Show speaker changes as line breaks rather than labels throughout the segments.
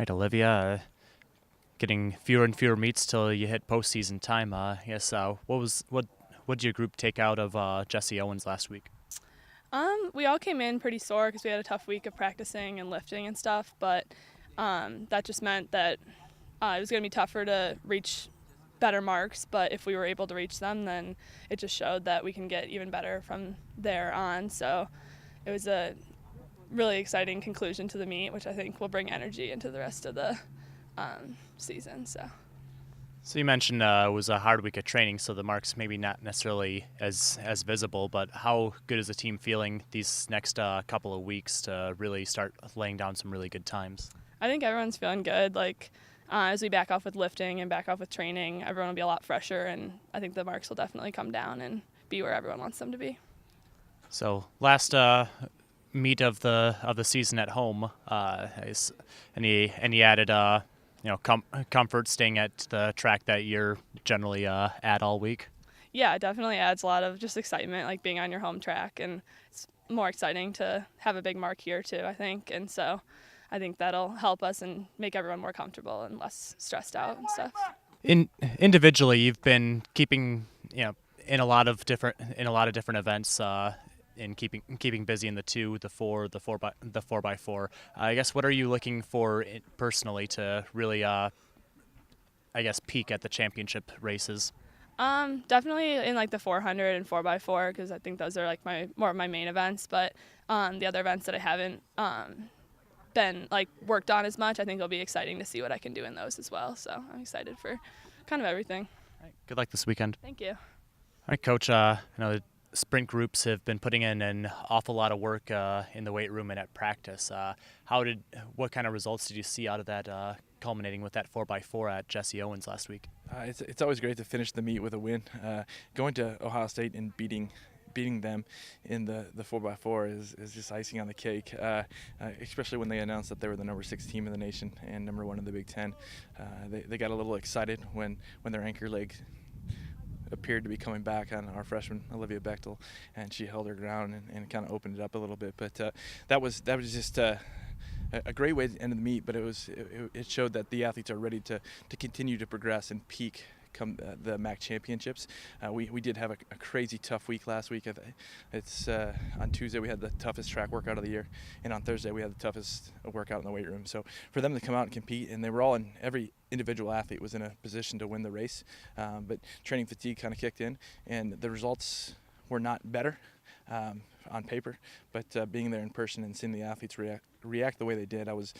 Right, Olivia. Getting fewer and fewer meets till you hit postseason time. Yes. What did your group take out of Jesse Owens last week?
We all came in pretty sore because we had a tough week of practicing and lifting and stuff, but that just meant that it was going to be tougher to reach better marks, but if we were able to reach them, then it just showed that we can get even better from there on. So it was a really exciting conclusion to the meet, which I think will bring energy into the rest of the season.
So you mentioned it was a hard week of training, so the marks maybe not necessarily as visible. But how good is the team feeling these next couple of weeks to really start laying down some really good times?
I think everyone's feeling good. As we back off with lifting and back off with training, everyone will be a lot fresher, and I think the marks will definitely come down and be where everyone wants them to be.
So last meet of the season at home. Is any added comfort staying at the track that you're generally at all week?
Yeah, it definitely adds a lot of just excitement, like being on your home track, and it's more exciting to have a big mark here too, I think. And so I think that'll help us and make everyone more comfortable and less stressed out and stuff.
Individually, you've been keeping in a lot of different events. In keeping busy in the 2, the 4, the 4x4. I guess what are you looking for personally to really, peak at the championship races?
Definitely in like the 400 and 4x4 because I think those are like more of my main events. But the other events that I haven't been like worked on as much, I think it'll be exciting to see what I can do in those as well. So I'm excited for kind of everything.
All right, good luck this weekend.
Thank you.
All right, Coach. I know the sprint groups have been putting in an awful lot of work in the weight room and at practice. What kind of results did you see out of that, culminating with that 4x4 at Jesse Owens last week?
It's always great to finish the meet with a win. Going to Ohio State and beating them in the 4x4 is just icing on the cake, especially when they announced that they were the number 6 team in the nation and number 1 in the Big Ten. They got a little excited when their anchor leg appeared to be coming back on our freshman Olivia Bechtel, and she held her ground and kind of opened it up a little bit. But that was just a great way to end the meet. But it showed that the athletes are ready to continue to progress and peak come the MAC championships. We did have a crazy tough week last week. It's on Tuesday we had the toughest track workout of the year, and on Thursday we had the toughest workout in the weight room. So for them to come out and compete, and they were all every individual athlete was in a position to win the race, but training fatigue kind of kicked in, and the results were not better on paper, but being there in person and seeing the athletes react the way they did, I was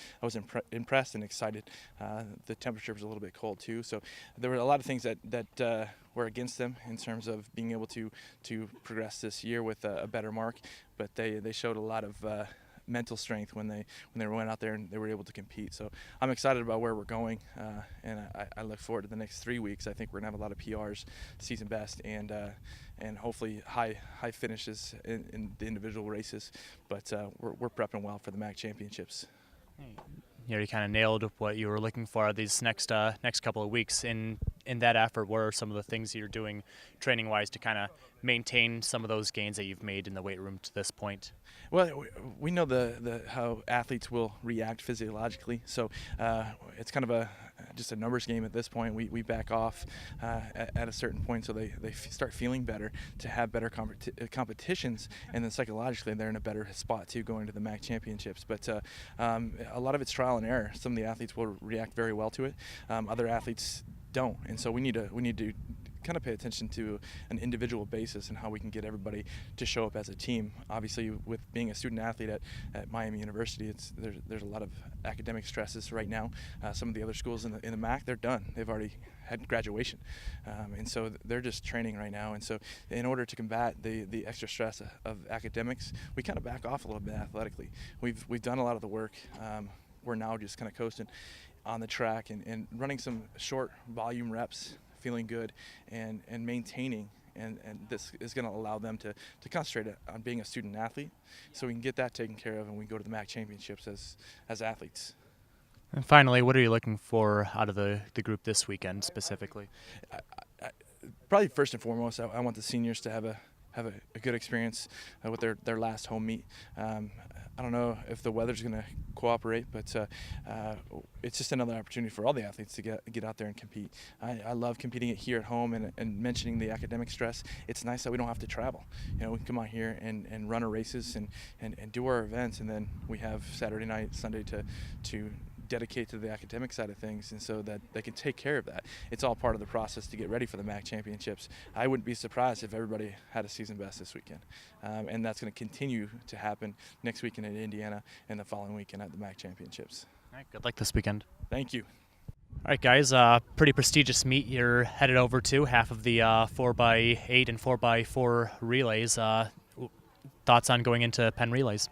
impressed and excited. The temperature was a little bit cold too, so there were a lot of things that were against them in terms of being able to progress this year with a better mark, but they showed a lot of mental strength when they went out there and they were able to compete. So I'm excited about where we're going, and I look forward to the next 3 weeks. I think we're gonna have a lot of PRs, season best, and hopefully high finishes in the individual races. But we're prepping well for the MAC championships.
You already kind of nailed what you were looking for these next couple of weeks. In that effort, what are some of the things you're doing training-wise to kind of maintain some of those gains that you've made in the weight room to this point?
Well, we know how athletes will react physiologically, so it's kind of just a numbers game at this point. We back off at a certain point so they start feeling better to have better competitions, and then psychologically they're in a better spot too going to the MAC championships. But a lot of it's trial and error. Some of the athletes will react very well to it. Other athletes don't, and so we need to kind of pay attention to an individual basis and how we can get everybody to show up as a team. Obviously, with being a student athlete at Miami University, there's a lot of academic stresses right now. Some of the other schools in the MAC, they're done. They've already had graduation, and so they're just training right now. And so in order to combat the extra stress of academics, we kind of back off a little bit athletically. We've done a lot of the work. We're now just kind of coasting on the track and running some short volume reps, feeling good and maintaining, and this is going to allow them to concentrate on being a student athlete, so we can get that taken care of and we go to the MAC championships as athletes.
And finally, what are you looking for out of the group this weekend specifically?
Probably first and foremost, I want the seniors to have have a good experience with their last home meet. I don't know if the weather's going to cooperate, but it's just another opportunity for all the athletes to get out there and compete. I love competing here at home, and mentioning the academic stress. It's nice that we don't have to travel. We can come out here and run our races and do our events, and then we have Saturday night, Sunday to dedicate to the academic side of things, and so that they can take care of that. It's all part of the process to get ready for the MAC championships. I wouldn't be surprised if everybody had a season best this weekend, and that's going to continue to happen next weekend in Indiana and the following weekend at the MAC championships.
All right, good luck this weekend.
Thank you.
All right, guys, pretty prestigious meet you're headed over to, half of the 4x8 and 4x4 relays. Thoughts on going into Penn Relays?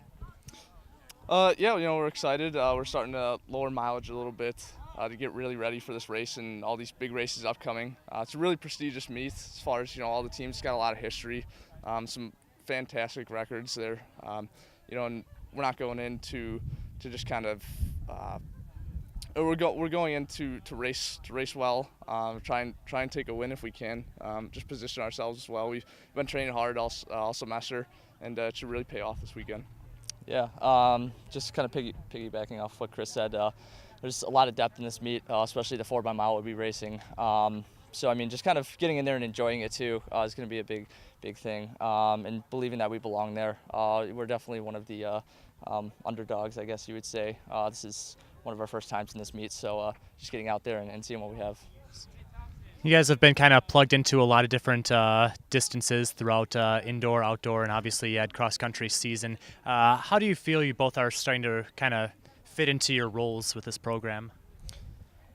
Yeah, we're excited. We're starting to lower mileage a little bit to get really ready for this race and all these big races upcoming. It's a really prestigious meet as far as, all the teams got a lot of history, some fantastic records there. And we're not going in to just kind of we're going in to race well, try and take a win if we can. Just position ourselves as well. We've been training hard all semester, and it should really pay off this weekend.
Yeah, just kind of piggybacking off what Chris said, there's a lot of depth in this meet, especially the 4x-mile we'll be racing. So, I mean, just kind of getting in there and enjoying it too is going to be a big thing, and believing that we belong there. We're definitely one of the underdogs, I guess you would say. This is one of our first times in this meet, so just getting out there and seeing what we have.
You guys have been kind of plugged into a lot of different distances throughout indoor, outdoor, and obviously you had cross-country season. How do you feel you both are starting to kind of fit into your roles with this program?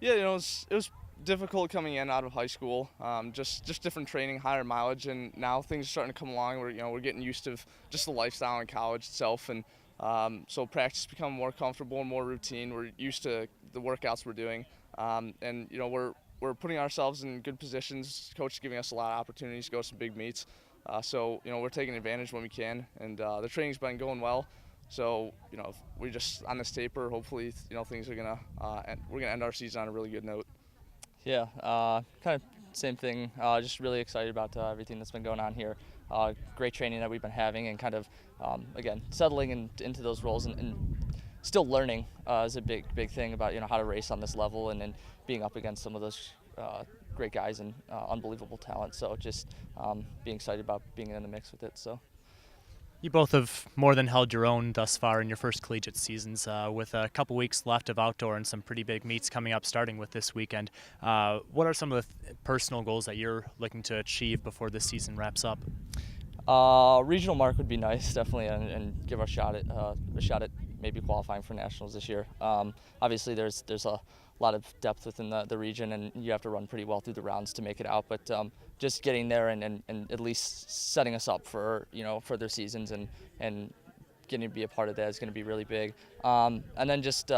Yeah, it was difficult coming in out of high school. Just different training, higher mileage, and now things are starting to come along. We're getting used to just the lifestyle in college itself, and so practice become more comfortable and more routine. We're used to the workouts we're doing, and we're putting ourselves in good positions. Coach is giving us a lot of opportunities to go to some big meets. So, we're taking advantage when we can, and the training's been going well. So, we just, on this taper, hopefully, things are we're gonna end our season on a really good note.
Yeah, kind of same thing. Just really excited about everything that's been going on here. Great training that we've been having, and kind of, again, settling into those roles and still learning is a big thing about how to race on this level, and then being up against some of those great guys and unbelievable talent. So just being excited about being in the mix with it. So.
You both have more than held your own thus far in your first collegiate seasons, with a couple weeks left of outdoor and some pretty big meets coming up, starting with this weekend. What are some of the personal goals that you're looking to achieve before this season wraps up?
Regional mark would be nice, definitely, and give a shot at maybe qualifying for nationals this year. Obviously, there's a lot of depth within the region, and you have to run pretty well through the rounds to make it out. But just getting there and at least setting us up for further seasons and getting to be a part of that is going to be really big. And then just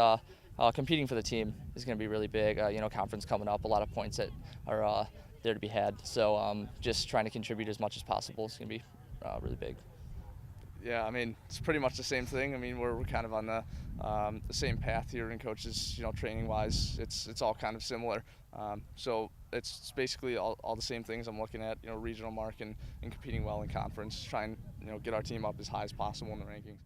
competing for the team is going to be really big. Conference coming up, a lot of points that are there to be had. So just trying to contribute as much as possible is going to be really big.
Yeah, I mean, it's pretty much the same thing. I mean, we're kind of on the same path here in coaches, training-wise. It's all kind of similar. So it's basically all the same things I'm looking at, regional mark and competing well in conference, trying, get our team up as high as possible in the rankings.